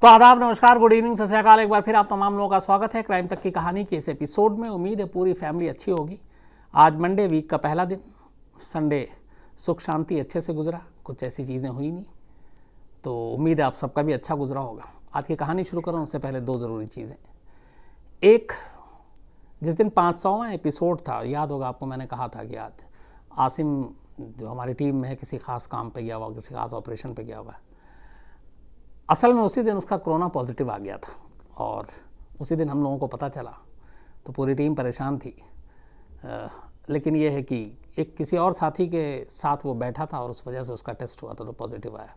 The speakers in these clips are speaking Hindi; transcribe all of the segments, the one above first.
तो आदाब, नमस्कार, गुड इवनिंग, सत श्री अकाल। एक बार फिर आप तमाम लोगों का स्वागत है क्राइम तक की कहानी के इस एपिसोड में। उम्मीद है पूरी फैमिली अच्छी होगी। आज मंडे, वीक का पहला दिन, संडे सुख शांति अच्छे से गुजरा, कुछ ऐसी चीज़ें हुई नहीं, तो उम्मीद है आप सबका भी अच्छा गुजरा होगा। आज की कहानी शुरू करूँ उससे पहले दो ज़रूरी चीज़ें। एक, जिस दिन 500वां एपिसोड था, याद होगा आपको, मैंने कहा था कि आज आसिम जो हमारी टीम में है किसी खास काम पे गया हुआ, किसी खास ऑपरेशन पे गया हुआ है। असल में उसी दिन उसका कोरोना पॉजिटिव आ गया था और उसी दिन हम लोगों को पता चला तो पूरी टीम परेशान थी। लेकिन ये है कि एक किसी और साथी के साथ वो बैठा था और उस वजह से उसका टेस्ट हुआ था तो पॉजिटिव आया।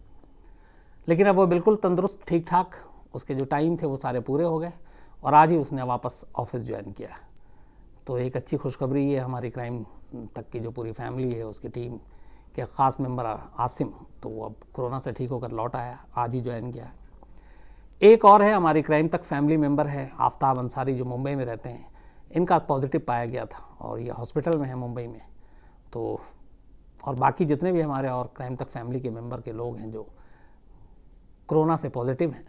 लेकिन अब वो बिल्कुल तंदुरुस्त, ठीक ठाक, उसके जो टाइम थे वो सारे पूरे हो गए और आज ही उसने वापस ऑफिस ज्वाइन किया। तो एक अच्छी खुशखबरी है हमारी क्राइम तक की जो पूरी फैमिली है, उसकी टीम के ख़ास मेंबर आसिम, तो वो अब कोरोना से ठीक होकर लौट आया, आज ही ज्वाइन किया है। एक और है हमारी क्राइम तक फैमिली मेंबर है आफ्ताब अंसारी, जो मुंबई में रहते हैं। इनका पॉजिटिव पाया गया था और ये हॉस्पिटल में है मुंबई में। तो और बाकी जितने भी हमारे और क्राइम तक फैमिली के मेंबर के लोग हैं जो कोरोना से पॉजिटिव हैं,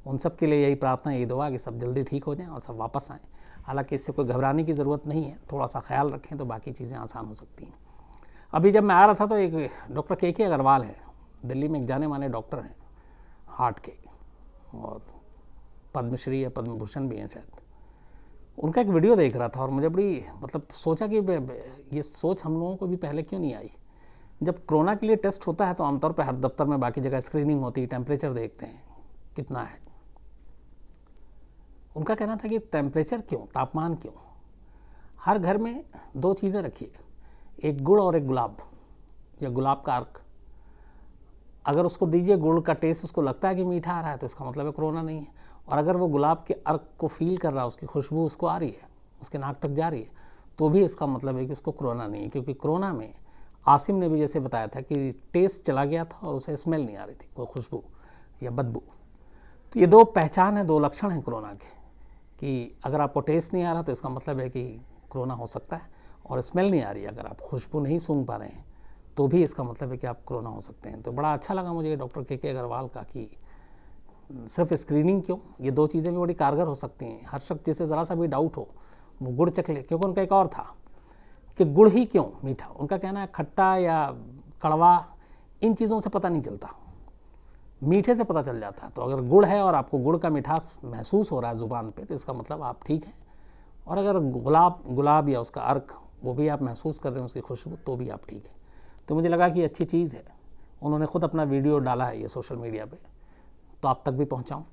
उन सब के लिए यही प्रार्थना, यही दुआ कि सब जल्दी ठीक हो जाएं और सब वापस आएँ। हालांकि इससे कोई घबराने की ज़रूरत नहीं है, थोड़ा सा ख्याल रखें तो बाकी चीज़ें आसान हो सकती हैं। अभी जब मैं आ रहा था तो एक डॉक्टर के अग्रवाल है, दिल्ली में एक जाने माने डॉक्टर हैं हार्ट के, और पद्मश्री या पद्म भूषण भी हैं शायद। उनका एक वीडियो देख रहा था और मुझे बड़ी सोचा कि ये सोच हम लोगों को भी पहले क्यों नहीं आई। जब कोरोना के लिए टेस्ट होता है तो आमतौर पर हर दफ्तर में, बाकी जगह स्क्रीनिंग होती है, टेम्परेचर देखते हैं कितना है। उनका कहना था कि टेम्परेचर क्यों, तापमान क्यों। हर घर में दो चीज़ें रखिए, एक गुड़ और एक गुलाब या गुलाब का अर्क। अगर उसको दीजिए, गुड़ का टेस्ट उसको लगता है कि मीठा आ रहा है तो इसका मतलब है कोरोना नहीं है। और अगर वो गुलाब के अर्क को फील कर रहा है, उसकी खुशबू उसको आ रही है, उसके नाक तक जा रही है, तो भी इसका मतलब है कि उसको कोरोना नहीं है। क्योंकि कोरोना में आसिम ने भी जैसे बताया था कि टेस्ट चला गया था और उसे स्मेल नहीं आ रही थी, कोई खुशबू या बदबू। तो ये दो पहचान है, दो लक्षण हैं कोरोना के, कि अगर आपको टेस्ट नहीं आ रहा तो इसका मतलब है कि कोरोना हो सकता है, और स्मेल नहीं आ रही, अगर आप खुशबू नहीं सूंघ पा रहे हैं तो भी इसका मतलब है कि आप कोरोना हो सकते हैं। तो बड़ा अच्छा लगा मुझे डॉक्टर के अग्रवाल का कि सिर्फ स्क्रीनिंग क्यों, ये दो चीज़ें भी बड़ी कारगर हो सकती हैं। हर शख्स जिसे ज़रा सा भी डाउट हो वो गुड़ चख ले। क्योंकि उनका एक और था कि गुड़ ही क्यों मीठा। उनका कहना है खट्टा या कड़वा इन चीज़ों से पता नहीं चलता, मीठे से पता चल जाता है। तो अगर गुड़ है और आपको गुड़ का मिठास महसूस हो रहा है ज़ुबान पे तो इसका मतलब आप ठीक हैं। और अगर गुलाब या उसका अर्क वो भी आप महसूस कर रहे हैं, उसकी खुशबू, तो भी आप ठीक है। तो मुझे लगा कि अच्छी चीज़ है। उन्होंने खुद अपना वीडियो डाला है ये सोशल मीडिया पे, तो आप तक भी पहुंचाऊं।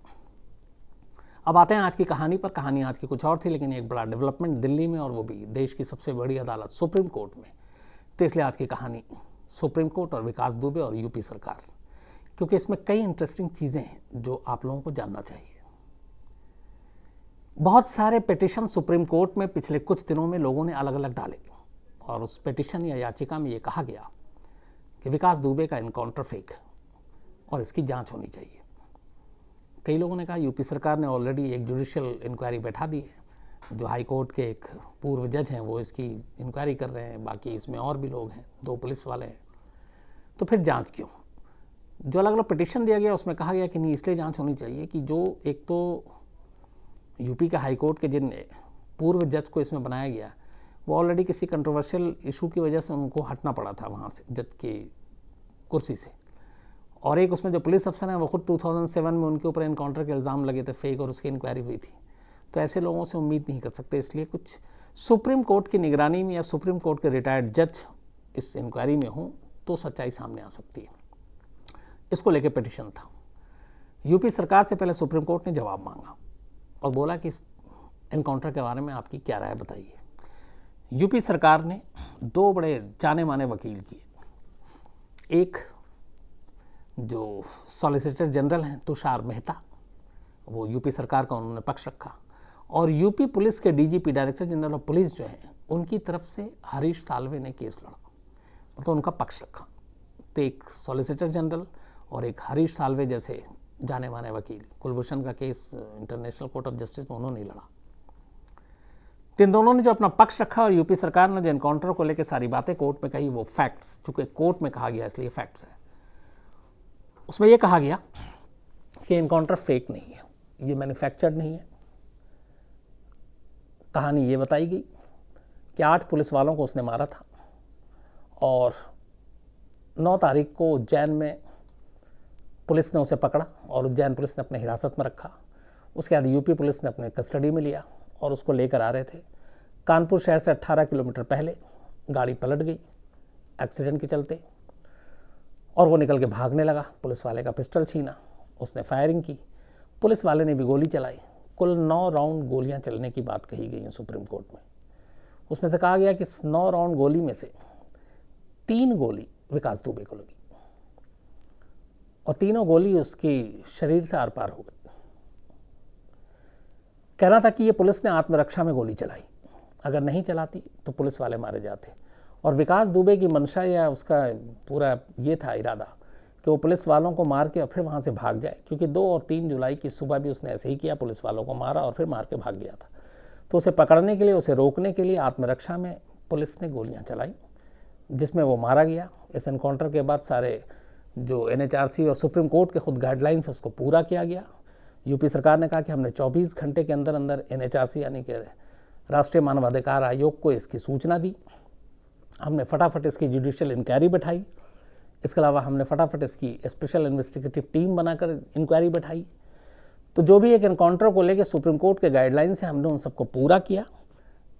अब आते हैं आज की कहानी पर। कहानी आज की कुछ और थी, लेकिन एक बड़ा डेवलपमेंट दिल्ली में, और वो भी देश की सबसे बड़ी अदालत सुप्रीम कोर्ट में। तो इसलिए आज की कहानी सुप्रीम कोर्ट और विकास दुबे और यूपी सरकार, क्योंकि इसमें कई इंटरेस्टिंग चीज़ें हैं जो आप लोगों को जानना चाहिए। बहुत सारे पिटीशन सुप्रीम कोर्ट में पिछले कुछ दिनों में लोगों ने अलग अलग डाले और उस पिटीशन या याचिका में ये कहा गया कि विकास दुबे का इनकाउंटर फेक और इसकी जांच होनी चाहिए। कई लोगों ने कहा यूपी सरकार ने ऑलरेडी एक जुडिशियल इंक्वायरी बैठा दी है, जो हाई कोर्ट के एक पूर्व जज हैं वो इसकी इंक्वायरी कर रहे हैं, बाकी इसमें और भी लोग हैं, 2 पुलिस वाले हैं, तो फिर जाँच क्यों। जो अलग अलग पिटीशन दिया गया उसमें कहा गया कि नहीं, इसलिए जाँच होनी चाहिए कि जो एक तो यूपी के हाई कोर्ट के जिन पूर्व जज को इसमें बनाया गया, वो ऑलरेडी किसी कंट्रोवर्शियल इशू की वजह से उनको हटना पड़ा था वहाँ से, जज की कुर्सी से। और एक उसमें जो पुलिस अफसर हैं वो खुद 2007 में उनके ऊपर इनकाउंटर के इल्ज़ाम लगे थे फेक, और उसकी इंक्वायरी हुई थी। तो ऐसे लोगों से उम्मीद नहीं कर सकते। इसलिए कुछ सुप्रीम कोर्ट की निगरानी में या सुप्रीम कोर्ट के रिटायर्ड जज इस इंक्वायरी में हों तो सच्चाई सामने आ सकती है। इसको लेकर पिटीशन था। यूपी सरकार से पहले सुप्रीम कोर्ट ने जवाब मांगा और बोला कि इस इनकाउंटर के बारे में आपकी क्या राय बताइए। यूपी सरकार ने 2 बड़े जाने माने वकील किए। एक जो सॉलिसिटर जनरल हैं तुषार मेहता, वो यूपी सरकार का उन्होंने पक्ष रखा, और यूपी पुलिस के DGP, director general of police जो हैं, उनकी तरफ से हरीश साल्वे ने केस लड़ा, मतलब उनका पक्ष रखा। तो एक सॉलिसिटर जनरल और एक हरीश साल्वे जैसे जाने माने वकील, कुलभूषण का case international court of justice में उन्होंने लड़ा। इन दोनों ने जो अपना पक्ष रखा और यूपी सरकार ने जो एनकाउंटर को लेकर सारी बातें कोर्ट में कही, वो फैक्ट्स, चूंकि कोर्ट में कहा गया इसलिए फैक्ट्स है। उसमें यह कहा गया कि एनकाउंटर फेक नहीं है, ये मैन्युफैक्चर्ड नहीं है। कहानी ये बताई गई कि 8 पुलिस वालों को उसने मारा था और 9 तारीख को उज्जैन में पुलिस ने उसे पकड़ा और उज्जैन पुलिस ने अपने हिरासत में रखा। उसके बाद यूपी पुलिस ने अपने कस्टडी में लिया और उसको लेकर आ रहे थे। कानपुर शहर से 18 किलोमीटर पहले गाड़ी पलट गई एक्सीडेंट के चलते और वो निकल के भागने लगा। पुलिस वाले का पिस्टल छीना, उसने फायरिंग की, पुलिस वाले ने भी गोली चलाई। कुल 9 राउंड गोलियां चलने की बात कही गई है सुप्रीम कोर्ट में। उसमें से कहा गया कि 9 राउंड गोली में से 3 गोली विकास दुबे को लगी और तीनों गोली उसके शरीर से आर पार हो गई। कहना था कि ये पुलिस ने आत्मरक्षा में गोली चलाई, अगर नहीं चलाती तो पुलिस वाले मारे जाते। और विकास दुबे की मंशा या उसका पूरा ये था इरादा कि वो पुलिस वालों को मार के और फिर वहाँ से भाग जाए, क्योंकि 2 और 3 जुलाई की सुबह भी उसने ऐसे ही किया, पुलिस वालों को मारा और फिर मार के भाग गया था। तो उसे पकड़ने के लिए, उसे रोकने के लिए आत्मरक्षा में पुलिस ने गोलियाँ चलाई, जिसमें वो मारा गया। इस एनकाउंटर के बाद सारे जो NHRC और सुप्रीम कोर्ट के खुद गाइडलाइंस है उसको पूरा किया गया। यूपी सरकार ने कहा कि हमने 24 घंटे के अंदर अंदर NHRC यानी कि राष्ट्रीय मानवाधिकार आयोग को इसकी सूचना दी। हमने फटाफट इसकी जुडिशियल इंक्वायरी बैठाई। इसके अलावा हमने फटाफट इसकी स्पेशल इन्वेस्टिगेटिव टीम बनाकर इंक्वायरी बैठाई। तो जो भी एक एनकाउंटर को लेकर सुप्रीम कोर्ट के गाइडलाइन से हमने उन सबको पूरा किया,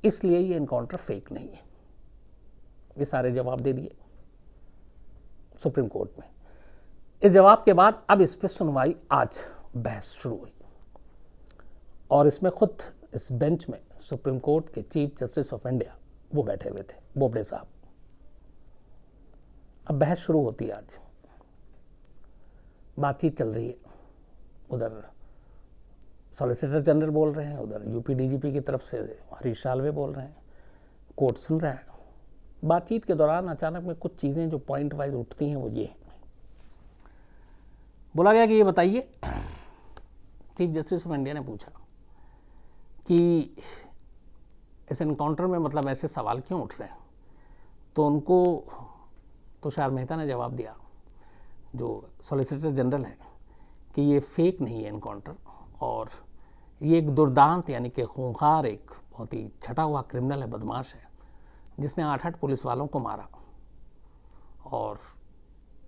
इसलिए ये एनकाउंटर फेक नहीं है। ये सारे जवाब दे दिए सुप्रीम कोर्ट में। इस जवाब के बाद अब इस पर सुनवाई, आज बहस शुरू हुई और इसमें खुद इस बेंच में सुप्रीम कोर्ट के चीफ जस्टिस ऑफ इंडिया वो बैठे हुए थे, बोबडे साहब। अब बहस शुरू होती है। आज बातचीत चल रही है, उधर सॉलिसिटर जनरल बोल रहे हैं, उधर यूपी DGP की तरफ से हरीश साल्वे बोल रहे हैं, कोर्ट सुन रहा है। बातचीत के दौरान अचानक में कुछ चीज़ें जो पॉइंट वाइज उठती हैं वो ये बोला गया कि ये बताइए, चीफ जस्टिस ऑफ इंडिया ने पूछा कि इस एनकाउंटर में मतलब ऐसे सवाल क्यों उठ रहे हैं। तो उनको तुषार मेहता ने जवाब दिया, जो सॉलिसिटर जनरल है, कि ये फेक नहीं है एनकाउंटर और ये एक दुर्दांत यानी कि खूंखार एक बहुत ही छटा हुआ क्रिमिनल है, बदमाश है, जिसने 8 पुलिस वालों को मारा। और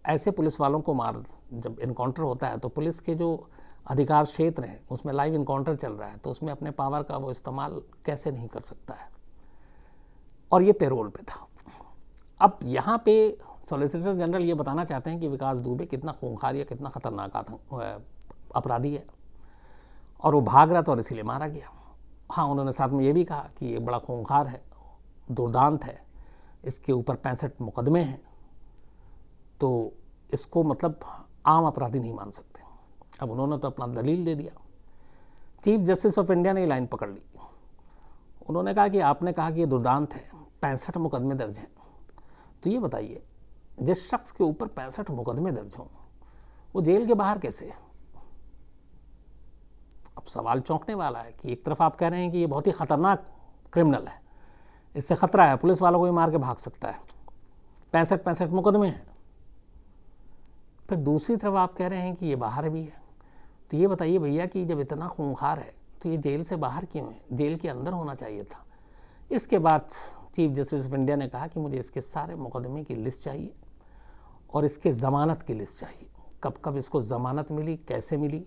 ऐसे पुलिस वालों को मार, जब इनकाउंटर होता है तो पुलिस के जो अधिकार क्षेत्र हैं उसमें लाइव इनकाउंटर चल रहा है, तो उसमें अपने पावर का वो इस्तेमाल कैसे नहीं कर सकता है। और ये पेरोल पे था। अब यहाँ पे सॉलिसिटर जनरल ये बताना चाहते हैं कि विकास दुबे कितना खूंखार या कितना खतरनाक अपराधी है और वो भाग रहा था और इसीलिए मारा गया। हाँ, उन्होंने साथ में ये भी कहा कि ये बड़ा खूंखार है, दुर्दांत है, इसके ऊपर 65 मुकदमे हैं, तो इसको मतलब आम अपराधी नहीं मान सकते। अब उन्होंने तो अपना दलील दे दिया। चीफ जस्टिस ऑफ इंडिया ने लाइन पकड़ ली। उन्होंने कहा कि आपने कहा कि ये दुर्दांत है, 65 मुकदमे दर्ज हैं, तो ये बताइए जिस शख्स के ऊपर 65 मुकदमे दर्ज हों वो जेल के बाहर कैसे है। अब सवाल चौंकने वाला है कि एक तरफ आप कह रहे हैं कि ये बहुत ही खतरनाक क्रिमिनल है, इससे खतरा है, पुलिस वालों को भी मार के भाग सकता है, 65 मुकदमे हैं, फिर दूसरी तरफ आप कह रहे हैं कि ये बाहर भी है। तो ये बताइए भैया कि जब इतना खूंखार है तो ये जेल से बाहर क्यों है, जेल के अंदर होना चाहिए था। इसके बाद चीफ जस्टिस ऑफ इंडिया ने कहा कि मुझे इसके सारे मुकदमे की लिस्ट चाहिए और इसके ज़मानत की लिस्ट चाहिए, कब कब इसको ज़मानत मिली, कैसे मिली,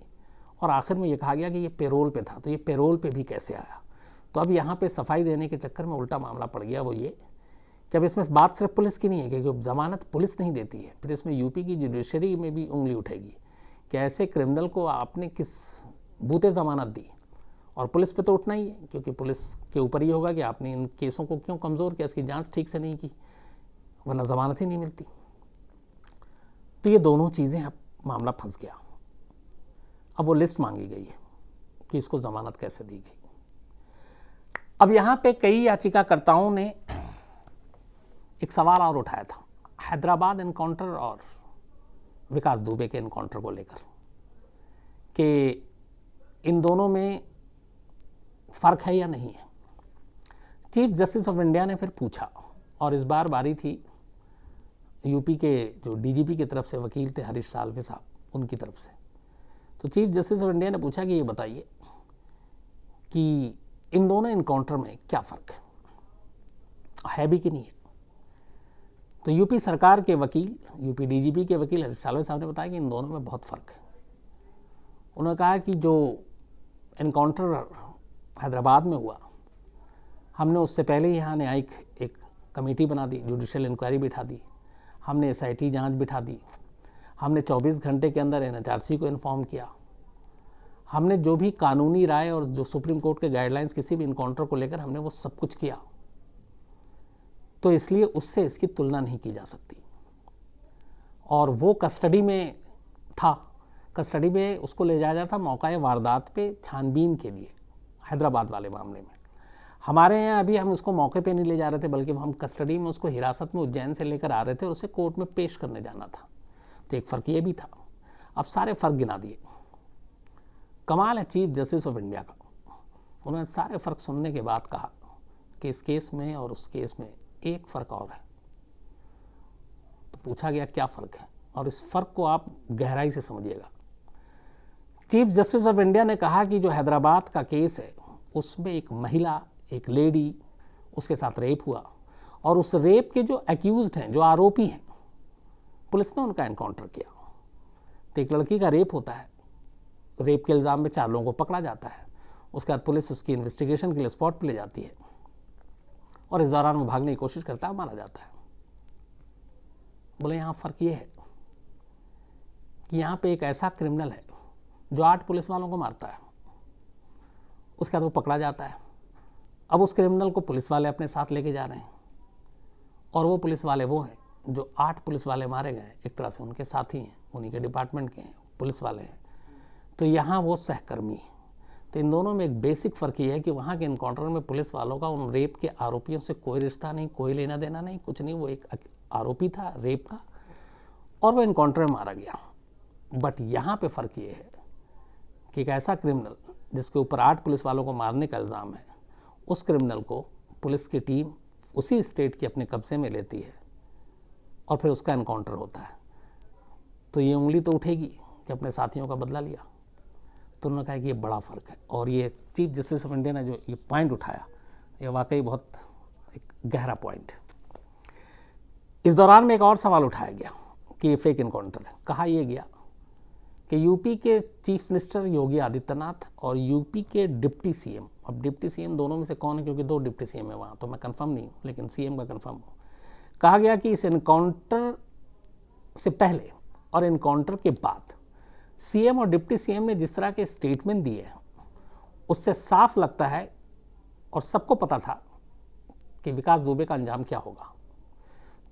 और आखिर में ये कहा गया कि ये पेरोल पे था, तो ये पेरोल पे भी कैसे आया। तो अब यहाँ पे सफाई देने के चक्कर में उल्टा मामला पड़ गया। वो ये कि अब इसमें बात सिर्फ पुलिस की नहीं है, क्योंकि ज़मानत पुलिस नहीं देती है, फिर इसमें यूपी की जुडिशरी में भी उंगली उठेगी कि ऐसे क्रिमिनल को आपने किस बूते ज़मानत दी। और पुलिस पे तो उठना ही है, क्योंकि पुलिस के ऊपर ही होगा कि आपने इन केसों को क्यों कमज़ोर किया, इसकी जांच ठीक से नहीं की, वरना ज़मानत ही नहीं मिलती। तो ये दोनों चीज़ें अब मामला फंस गया। अब वो लिस्ट मांगी गई है कि इसको ज़मानत कैसे दी गई। अब यहाँ पे कई याचिकाकर्ताओं ने एक सवाल और उठाया था हैदराबाद एनकाउंटर और विकास दुबे के एनकाउंटर को लेकर कि इन दोनों में फ़र्क है या नहीं है। चीफ जस्टिस ऑफ इंडिया ने फिर पूछा, और इस बार बारी थी यूपी के जो DGP की तरफ से वकील थे हरीश साल्वे साहब, उनकी तरफ से। तो चीफ जस्टिस ऑफ इंडिया ने पूछा कि ये बताइए कि इन दोनों इनकाउंटर में क्या फ़र्क है भी कि नहीं है। तो यूपी सरकार के वकील, यूपी डीजीपी के वकील हरीश साल्वे साहब ने बताया कि इन दोनों में बहुत फ़र्क है। उन्होंने कहा कि जो इनकाउंटर हैदराबाद में हुआ, हमने उससे पहले ही यहाँ न्यायिक एक कमेटी बना दी, जुडिशियल इंक्वायरी बिठा दी, हमने एसआईटी जांच बिठा दी, हमने 24 घंटे के अंदर एनएचआरसी को इन्फॉर्म किया, हमने जो भी कानूनी राय और जो सुप्रीम कोर्ट के गाइडलाइंस किसी भी इनकाउंटर को लेकर हमने वो सब कुछ किया। तो इसलिए उससे इसकी तुलना नहीं की जा सकती। और वो कस्टडी में था, कस्टडी में उसको ले जाया था मौका वारदात पे छानबीन के लिए, हैदराबाद वाले मामले में। हमारे यहाँ अभी हम उसको मौके पे नहीं ले जा रहे थे, बल्कि हम कस्टडी में उसको हिरासत में उज्जैन से लेकर आ रहे थे और उसे कोर्ट में पेश करने जाना था। तो एक फ़र्क ये भी था। अब सारे फ़र्क गिना दिए। कमाल है चीफ जस्टिस ऑफ इंडिया का, उन्होंने सारे फ़र्क सुनने के बाद कहा कि इस केस में और उस केस में एक फ़र्क और है। तो पूछा गया क्या फ़र्क है, और इस फ़र्क को आप गहराई से समझिएगा। चीफ जस्टिस ऑफ इंडिया ने कहा कि जो हैदराबाद का केस है उसमें एक महिला, एक लेडी, उसके साथ रेप हुआ, और उस रेप के जो एक्यूज्ड हैं, जो आरोपी हैं, पुलिस ने उनका एनकाउंटर किया। तो एक लड़की का रेप होता है, रेप के इल्ज़ाम में 4 लोगों को पकड़ा जाता है, उसके बाद पुलिस उसकी इन्वेस्टिगेशन के लिए स्पॉट पर ले जाती है और इस दौरान वो भागने की कोशिश करता है, मारा जाता है। बोले यहाँ फ़र्क ये है कि यहाँ पे एक ऐसा क्रिमिनल है जो 8 पुलिस वालों को मारता है, उसके बाद वो पकड़ा जाता है। अब उस क्रिमिनल को पुलिस वाले अपने साथ लेके जा रहे हैं, और वो पुलिस वाले वो हैं जो 8 पुलिस वाले मारे गए, एक तरह से उनके साथी हैं, उन्हीं के डिपार्टमेंट के हैं, पुलिस वाले हैं। तो यहाँ वो सहकर्मी है। तो इन दोनों में एक बेसिक फ़र्क ये है कि वहाँ के इनकाउंटर में पुलिस वालों का उन रेप के आरोपियों से कोई रिश्ता नहीं, कोई लेना देना नहीं, कुछ नहीं। वो एक आरोपी था रेप का और वो इनकाउंटर में मारा गया। बट यहाँ पे फ़र्क ये है कि एक ऐसा क्रिमिनल जिसके ऊपर 8 पुलिस वालों को मारने का इल्ज़ाम है, उस क्रिमिनल को पुलिस की टीम उसी स्टेट की अपने कब्जे में लेती है और फिर उसका एनकाउंटर होता है। तो ये उंगली तो उठेगी कि अपने साथियों का बदला लिया। तो उन्होंने कहा कि ये बड़ा फ़र्क है, और ये चीफ जस्टिस ऑफ इंडिया ने जो ये पॉइंट उठाया, ये वाकई बहुत एक गहरा पॉइंट है। इस दौरान में एक और सवाल उठाया गया कि ये फेक इनकाउंटर है। कहा यह गया कि यूपी के चीफ मिनिस्टर योगी आदित्यनाथ और यूपी के डिप्टी सीएम, अब डिप्टी सीएम दोनों में से कौन है, क्योंकि 2 डिप्टी सीएम है वहाँ, तो मैं कंफर्म नहीं हूँ, लेकिन सीएम का कंफर्म हो। कहा गया कि इस इनकाउंटर से पहले और इनकाउंटर के बाद सीएम और डिप्टी सीएम ने जिस तरह के स्टेटमेंट दिए हैं, उससे साफ लगता है और सबको पता था कि विकास दुबे का अंजाम क्या होगा।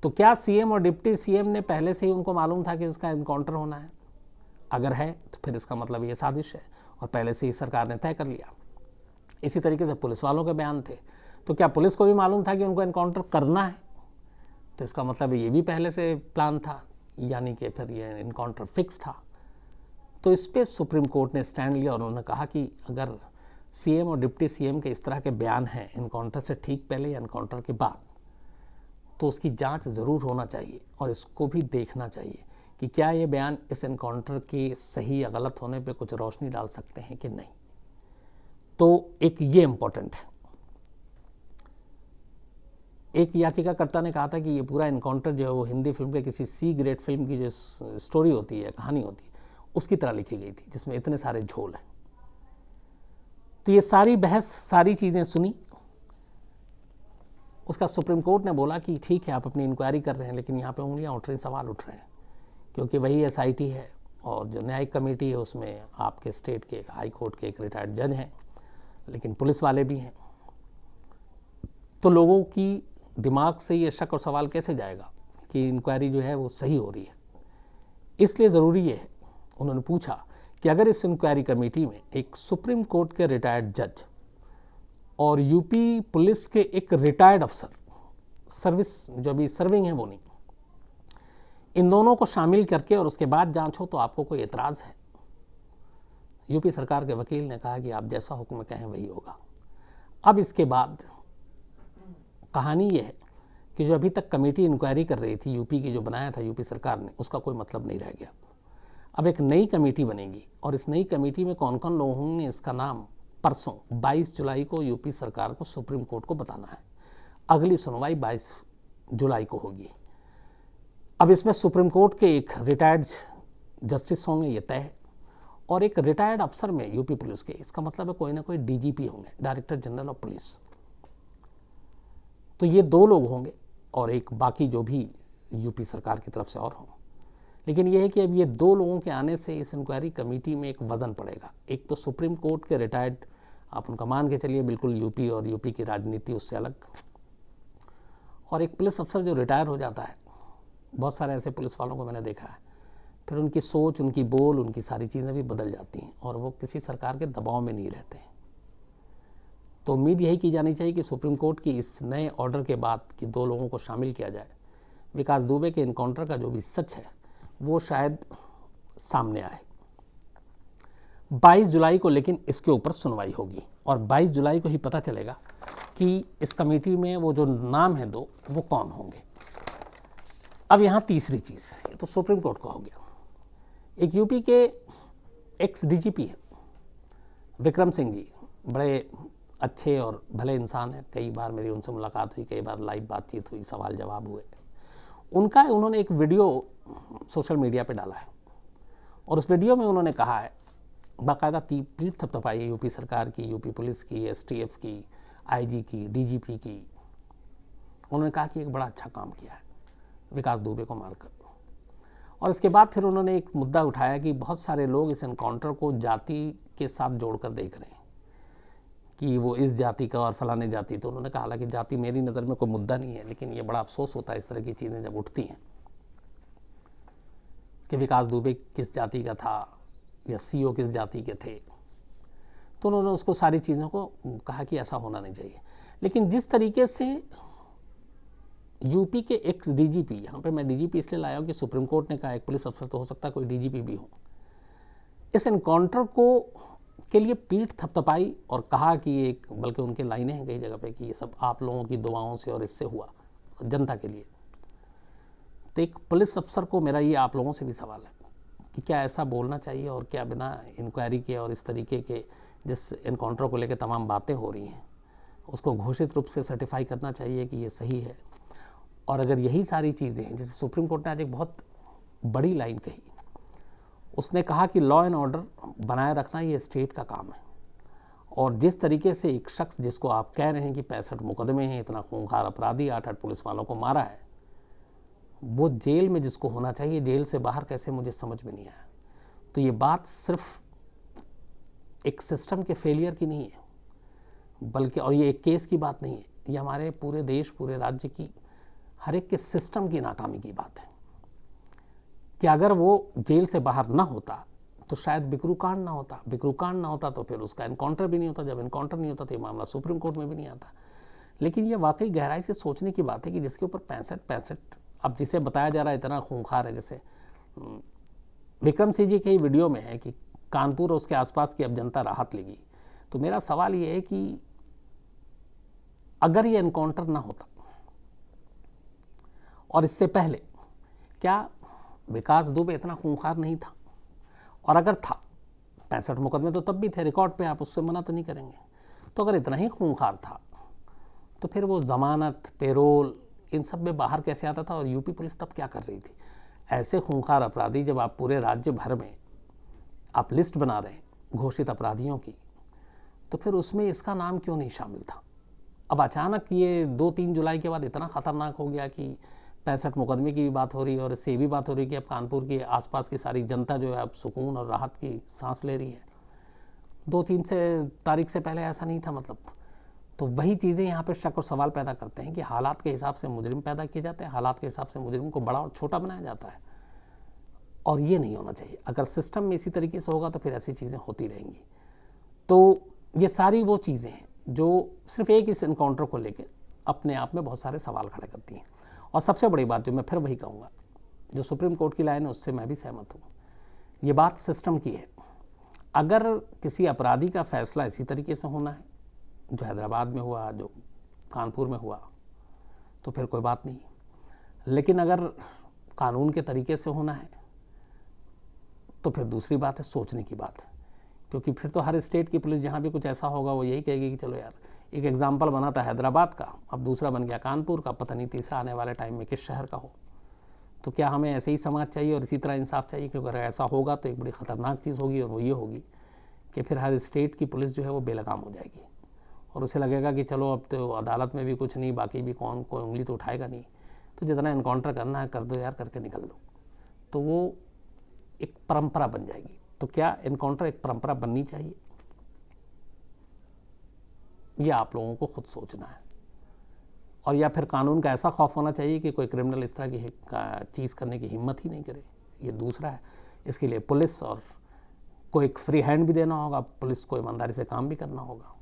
तो क्या सीएम और डिप्टी सीएम ने पहले से ही उनको मालूम था कि इसका इनकाउंटर होना है? अगर है तो फिर इसका मतलब ये साजिश है और पहले से ही सरकार ने तय कर लिया। इसी तरीके से पुलिस वालों के बयान थे, तो क्या पुलिस को भी मालूम था कि उनको इनकाउंटर करना है? तो इसका मतलब ये भी पहले से प्लान था, यानी कि फिर ये इनकाउंटर फिक्स था। तो इस पर सुप्रीम कोर्ट ने स्टैंड लिया और उन्होंने कहा कि अगर सीएम और डिप्टी सीएम के इस तरह के बयान हैं इनकाउंटर से ठीक पहले या इनकाउंटर के बाद, तो उसकी जांच ज़रूर होना चाहिए और इसको भी देखना चाहिए कि क्या ये बयान इस एनकाउंटर के सही या गलत होने पे कुछ रोशनी डाल सकते हैं कि नहीं। तो एक ये इम्पोर्टेंट है। एक याचिकाकर्ता ने कहा था कि ये पूरा एनकाउंटर जो है वो हिंदी फिल्म के किसी सी ग्रेड फिल्म की जो स्टोरी होती है, कहानी होती है, उसकी तरह लिखी गई थी, जिसमें इतने सारे झोल हैं। तो ये सारी बहस, सारी चीज़ें सुनी, उसका सुप्रीम कोर्ट ने बोला कि ठीक है आप अपनी इंक्वायरी कर रहे हैं, लेकिन यहाँ पे उंगलियाँ उठ रही, सवाल उठ रहे हैं, क्योंकि वही एसआईटी है और जो न्यायिक कमेटी है उसमें आपके स्टेट के हाई कोर्ट के एक रिटायर्ड जज हैं, लेकिन पुलिस वाले भी हैं। तो लोगों की दिमाग से ये शक और सवाल कैसे जाएगा कि इंक्वायरी जो है वो सही हो रही है। इसलिए ज़रूरी है, उन्होंने पूछा कि अगर इस इंक्वायरी कमेटी में एक सुप्रीम कोर्ट के रिटायर्ड जज और यूपी पुलिस के एक रिटायर्ड अफसर, सर्विस जो अभी सर्विंग है वो नहीं, इन दोनों को शामिल करके और उसके बाद जांच हो, तो आपको कोई एतराज़ है? यूपी सरकार के वकील ने कहा कि आप जैसा हुक्म कहें वही होगा। अब इसके बाद कहानी ये है कि जो अभी तक कमेटी इंक्वायरी कर रही थी यूपी की, जो बनाया था यूपी सरकार ने, उसका कोई मतलब नहीं रह गया। अब एक नई कमेटी बनेगी और इस नई कमेटी में कौन कौन लोग होंगे इसका नाम परसों 22 जुलाई को यूपी सरकार को सुप्रीम कोर्ट को बताना है। अगली सुनवाई 22 जुलाई को होगी। अब इसमें सुप्रीम कोर्ट के एक रिटायर्ड जस्टिस होंगे, ये तय है, और एक रिटायर्ड अफसर में यूपी पुलिस के, इसका मतलब है कोई ना कोई डीजीपी होंगे, डायरेक्टर जनरल ऑफ पुलिस। तो ये 2 लोग होंगे और एक बाकी जो भी यूपी सरकार की तरफ से और हों। लेकिन यह है कि अब ये 2 लोगों के आने से इस इंक्वायरी कमेटी में एक वजन पड़ेगा। एक तो सुप्रीम कोर्ट के रिटायर्ड, आप उनका मान के चलिए बिल्कुल यूपी और यूपी की राजनीति उससे अलग, और एक पुलिस अफसर जो रिटायर हो जाता है, बहुत सारे ऐसे पुलिस वालों को मैंने देखा है, फिर उनकी सोच, उनकी बोल, उनकी सारी चीज़ें भी बदल जाती हैं और वो किसी सरकार के दबाव में नहीं रहते। तो उम्मीद यही की जानी चाहिए कि सुप्रीम कोर्ट की इस नए ऑर्डर के बाद कि 2 लोगों को शामिल किया जाए, विकास दुबे के इनकाउंटर का जो भी सच है वो शायद सामने आए। 22 जुलाई को लेकिन इसके ऊपर सुनवाई होगी और 22 जुलाई को ही पता चलेगा कि इस कमेटी में वो जो नाम है 2 वो कौन होंगे। अब यहाँ तीसरी चीज़, ये तो सुप्रीम कोर्ट का हो गया। एक यूपी के एक्स डीजीपी है विक्रम सिंह जी, बड़े अच्छे और भले इंसान हैं। कई बार मेरी उनसे मुलाकात हुई, कई बार लाइव बातचीत हुई, सवाल जवाब हुए। उन्होंने एक वीडियो सोशल मीडिया पे डाला है और उस वीडियो में उन्होंने कहा है, बाकायदा पीठ थपथपाई यूपी सरकार की, यूपी पुलिस की, एसटीएफ की, आईजी की, डीजीपी की। उन्होंने कहा कि एक बड़ा अच्छा काम किया है विकास दुबे को मारकर। और इसके बाद फिर उन्होंने एक मुद्दा उठाया कि बहुत सारे लोग इस एनकाउंटर को जाति के साथ जोड़कर देख रहे हैं कि वो इस जाति का और फलाने जाति। तो उन्होंने कहा हालांकि जाति मेरी नज़र में कोई मुद्दा नहीं है, लेकिन ये बड़ा अफसोस होता है इस तरह की चीज़ें जब उठती हैं कि विकास दुबे किस जाति का था या सीओ किस जाति के थे। तो उन्होंने उसको सारी चीज़ों को कहा कि ऐसा होना नहीं चाहिए। लेकिन जिस तरीके से यूपी के एक्स डीजीपी, यहाँ पे मैं डीजीपी इसलिए लाया हूँ कि सुप्रीम कोर्ट ने कहा एक पुलिस अफसर तो हो सकता है कोई डीजीपी भी हो, इस एनकाउंटर को के लिए पीठ थपथपाई और कहा कि एक, बल्कि उनके लाइनें हैं कई जगह पे कि ये सब आप लोगों की दुआओं से और इससे हुआ जनता के लिए। तो एक पुलिस अफसर को मेरा ये आप लोगों से भी सवाल है कि क्या ऐसा बोलना चाहिए और क्या बिना इंक्वायरी के और इस तरीके के जिस एनकाउंटर को लेकर तमाम बातें हो रही हैं उसको घोषित रूप से सर्टिफाई करना चाहिए कि ये सही है। और अगर यही सारी चीज़ें हैं, जैसे सुप्रीम कोर्ट ने आज एक बहुत बड़ी लाइन कही, उसने कहा कि लॉ एंड ऑर्डर बनाए रखना ये स्टेट का काम है। और जिस तरीके से एक शख्स जिसको आप कह रहे हैं कि 65 मुकदमे हैं, इतना खूंखार अपराधी, 8-8 पुलिस वालों को मारा है, वो जेल में जिसको होना चाहिए जेल से बाहर कैसे, मुझे समझ में नहीं आया। तो ये बात सिर्फ एक सिस्टम के फेलियर की नहीं है, बल्कि, और ये एक केस की बात नहीं है, ये हमारे पूरे देश, पूरे राज्य की, हर एक के सिस्टम की नाकामी की बात है कि अगर वो जेल से बाहर ना होता तो शायद बिकरू कांड ना होता, बिकरू कांड ना होता तो फिर उसका एनकाउंटर भी नहीं होता, जब एनकाउंटर नहीं होता तो ये मामला सुप्रीम कोर्ट में भी नहीं आता। लेकिन ये वाकई गहराई से सोचने की बात है कि जिसके ऊपर 65 अब जिसे बताया जा रहा है इतना खूंखार है, जैसे विक्रम सिंह जी के ही वीडियो में है कि कानपुर और उसके आसपास की अब जनता राहत लेगी। तो मेरा सवाल ये है कि अगर ये एनकाउंटर ना होता और इससे पहले क्या विकास दुबे इतना खूंखार नहीं था? और अगर था, 65 मुकदमे तो तब भी थे रिकॉर्ड पे, आप उससे मना तो नहीं करेंगे। तो अगर इतना ही खूंखार था तो फिर वो जमानत, पेरोल, इन सब में बाहर कैसे आता था? और यूपी पुलिस तब क्या कर रही थी? ऐसे खूंखार अपराधी जब आप पूरे राज्य भर में आप लिस्ट बना रहे हैं घोषित अपराधियों की, तो फिर उसमें इसका नाम क्यों नहीं शामिल था? अब अचानक ये 2-3 जुलाई के बाद इतना खतरनाक हो गया कि 65 मुकदमे की भी बात हो रही है और इससे भी बात हो रही है कि अब कानपुर के आसपास की सारी जनता जो है अब सुकून और राहत की सांस ले रही है। 2-3 तारीख से पहले ऐसा नहीं था। मतलब तो वही चीज़ें यहाँ पे शक और सवाल पैदा करते हैं कि हालात के हिसाब से मुजरिम पैदा किए जाते हैं, हालात के हिसाब से मुजरिम को बड़ा और छोटा बनाया जाता है, और ये नहीं होना चाहिए। अगर सिस्टम में इसी तरीके से होगा तो फिर ऐसी चीज़ें होती रहेंगी। तो ये सारी वो चीज़ें हैं जो सिर्फ एक इस एनकाउंटर को लेकर अपने आप में बहुत सारे सवाल खड़े करती हैं। और सबसे बड़ी बात जो मैं फिर वही कहूँगा, जो सुप्रीम कोर्ट की लाइन है उससे मैं भी सहमत हूँ, ये बात सिस्टम की है। अगर किसी अपराधी का फैसला इसी तरीके से होना है जो हैदराबाद में हुआ, जो कानपुर में हुआ, तो फिर कोई बात नहीं। लेकिन अगर कानून के तरीके से होना है तो फिर दूसरी बात है, सोचने की बात है, क्योंकि फिर तो हर स्टेट की पुलिस जहाँ भी कुछ ऐसा होगा वो यही कहेगी कि चलो यार, एक एग्जाम्पल बना था हैदराबाद का, अब दूसरा बन गया कानपुर का, पता नहीं तीसरा आने वाले टाइम में किस शहर का हो। तो क्या हमें ऐसे ही समाज चाहिए और इसी तरह इंसाफ चाहिए? क्योंकि अगर ऐसा होगा तो एक बड़ी ख़तरनाक चीज़ होगी, और वो ये होगी कि फिर हर स्टेट की पुलिस जो है वो बेलगाम हो जाएगी और उसे लगेगा कि चलो अब तो अदालत में भी कुछ नहीं, बाकी भी कौन कोई उंगली तो उठाएगा नहीं, तो जितना इनकाउंटर करना है कर दो यार, करके निकल दो। तो वो एक परंपरा बन जाएगी। तो क्या इनकाउंटर एक परंपरा बननी चाहिए? ये आप लोगों को खुद सोचना है। और या फिर कानून का ऐसा खौफ होना चाहिए कि कोई क्रिमिनल इस तरह की चीज़ करने की हिम्मत ही नहीं करे। ये दूसरा है। इसके लिए पुलिस और को एक फ्री हैंड भी देना होगा, पुलिस को ईमानदारी से काम भी करना होगा।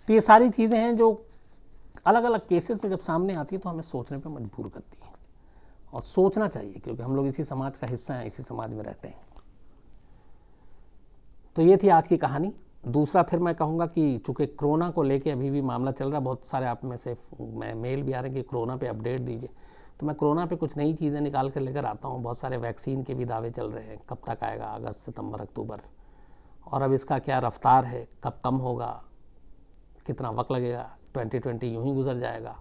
तो ये सारी चीज़ें हैं जो अलग अलग केसेस में जब सामने आती है तो हमें सोचने पर मजबूर करती हैं, और सोचना चाहिए, क्योंकि हम लोग इसी समाज का हिस्सा हैं, इसी समाज में रहते हैं। तो ये थी आज की कहानी। दूसरा फिर मैं कहूँगा कि चूँकि कोरोना को लेके अभी भी मामला चल रहा है, बहुत सारे आप में से मेल भी आ रहे हैं कि कोरोना पे अपडेट दीजिए, तो मैं कोरोना पे कुछ नई चीज़ें निकाल कर लेकर आता हूँ। बहुत सारे वैक्सीन के भी दावे चल रहे हैं, कब तक आएगा, अगस्त, सितंबर, अक्टूबर, और अब इसका क्या रफ्तार है, कब कम होगा, कितना वक्त लगेगा, 2020 यूँ ही गुजर जाएगा,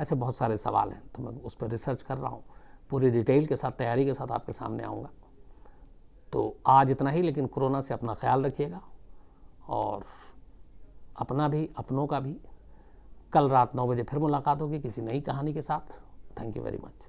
ऐसे बहुत सारे सवाल हैं। तो मैं उस पर रिसर्च कर रहा हूँ, पूरी डिटेल के साथ, तैयारी के साथ आपके सामने आऊँगा। तो आज इतना ही, लेकिन कोरोना से अपना ख्याल रखिएगा और अपना भी, अपनों का भी। कल रात 9 बजे फिर मुलाकात होगी किसी नई कहानी के साथ। Thank you very much.